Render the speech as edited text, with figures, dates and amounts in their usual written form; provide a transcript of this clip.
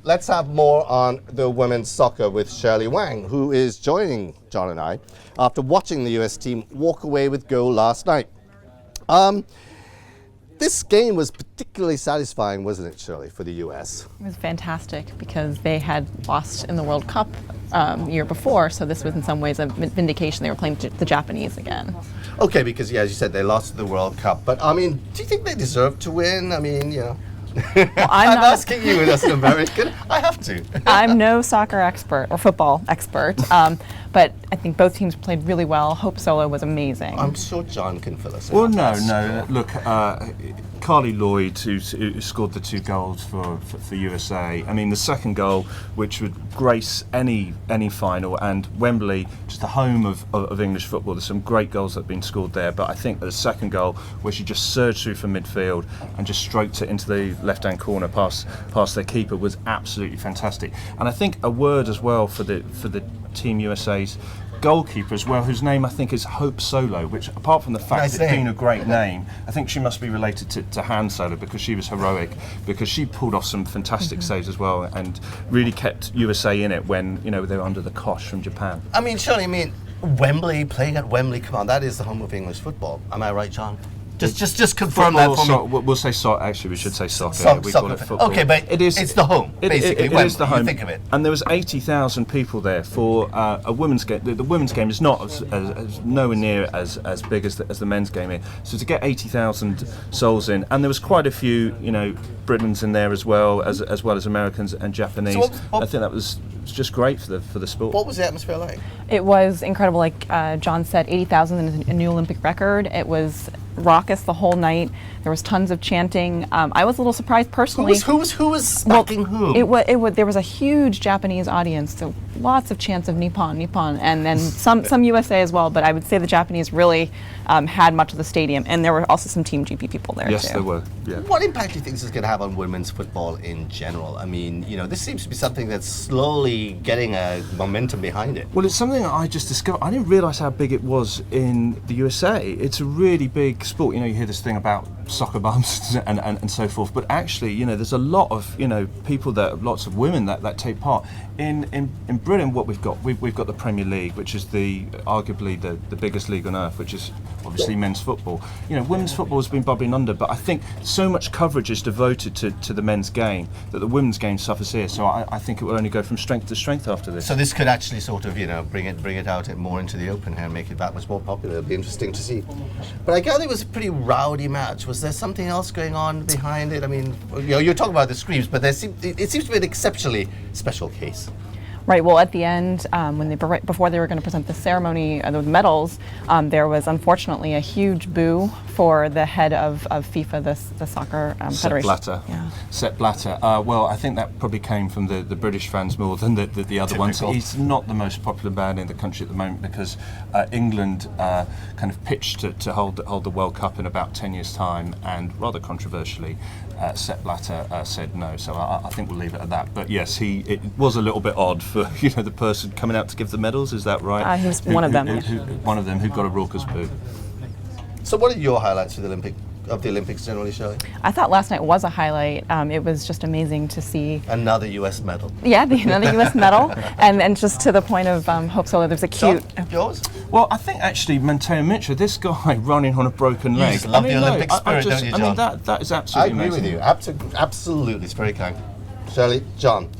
let's have more on the women's soccer with Shirley Wang, who is joining John and I after watching the US team walk away with goal last night. This game was particularly satisfying, wasn't it, Shirley, for the US? It was fantastic because they had lost in the World Cup year before, so this was in some ways a vindication. They were playing the Japanese again. Okay, because as you said, they lost the World Cup, but I mean, do you think they deserve to win? I mean, you know. Well, I'm asking you as an American. I have to. I'm no soccer expert or football expert, but I think both teams played really well. Hope Solo was amazing. I'm sure John can fill us in. Well, no. Look, Carli Lloyd, who scored the 2 goals for USA. I mean, the second goal, which would grace any final, and Wembley, just the home of English football. There's some great goals that have been scored there, but I think the second goal, where she just surged through from midfield and just stroked it into the left-hand corner past their keeper, was absolutely fantastic. And I think a word as well for the Team USA's goalkeeper as well, whose name I think is Hope Solo, which, apart from the fact that it's been a great name, I think she must be related to Han Solo, because she was heroic, because she pulled off some fantastic saves as well and really kept USA in it when, you know, they were under the cosh from Japan. I mean, Shirley, Wembley, playing at Wembley, come on, that is the home of English football. Am I right, John? Just confirm that for me. We'll say soccer. Actually, we should say soccer. We call it football. Okay, but it's the home, basically. It is the home. You think of it. And there was 80,000 people there for a women's game. The women's game is not as nowhere near as big as the men's game is. So to get 80,000 souls in, and there was quite a few, you know, Britons in there as well as Americans and Japanese. So I think that was just great for the sport. What was the atmosphere like? It was incredible. Like John said, 80,000 is a new Olympic record. It was raucous the whole night. There was tons of chanting. I was a little surprised personally. Who was backing who? There was a huge Japanese audience, so lots of chants of Nippon, and then some USA as well. But I would say the Japanese really had much of the stadium, and there were also some Team GP people there. Yes, too. there were. Yeah. What impact do you think this is going to have on women's football in general? I mean, you know, this seems to be something that's slowly getting a momentum behind it. Well, it's something that I just discovered. I didn't realise how big it was in the USA. It's a really big sport. You know, you hear this thing about soccer bums and so forth, but actually, you know, there's a lot of, you know, lots of women that take part. In Britain, what we've got the Premier League, which is arguably the biggest league on earth, which is obviously men's football. You know, women's football has been bubbling under, but I think so much coverage is devoted to the men's game that the women's game suffers here. So I think it will only go from strength to strength after this. So this could actually sort of, you know, bring it out more into the open here and make it that much more popular. It'll be interesting to see. But I gather it was a pretty rowdy match. Was there something else going on behind it? I mean, you know, you're talking about the screams, but it seems to be an exceptionally special case. Right. Well, at the end, before they were going to present the ceremony, the medals, there was unfortunately a huge boo for the head of FIFA, the soccer federation. Blatter. Yeah. Sepp Blatter. Well, I think that probably came from the British fans more than the other ones. He's not the most popular man in the country at the moment because England kind of pitched to hold the World Cup in about 10 years' time, and rather controversially, Sepp Blatter said no. So I think we'll leave it at that. But yes, it was a little bit odd for, you know, the person coming out to give the medals. Is that right? He was one of them. One of them who got a raucous boo. So what are your highlights for the Olympics generally, Shirley? I thought last night was a highlight. It was just amazing to see another U.S. medal. Yeah, another U.S. medal, and just to the point of Hope Solo, there's a cute. Yours? Well, I think actually Mateo Mitchell, this guy running on a broken leg. You just love the Olympic spirit, don't you, John? I mean, that is absolutely amazing. I agree with you. Absolutely, it's very kind. Shirley, John.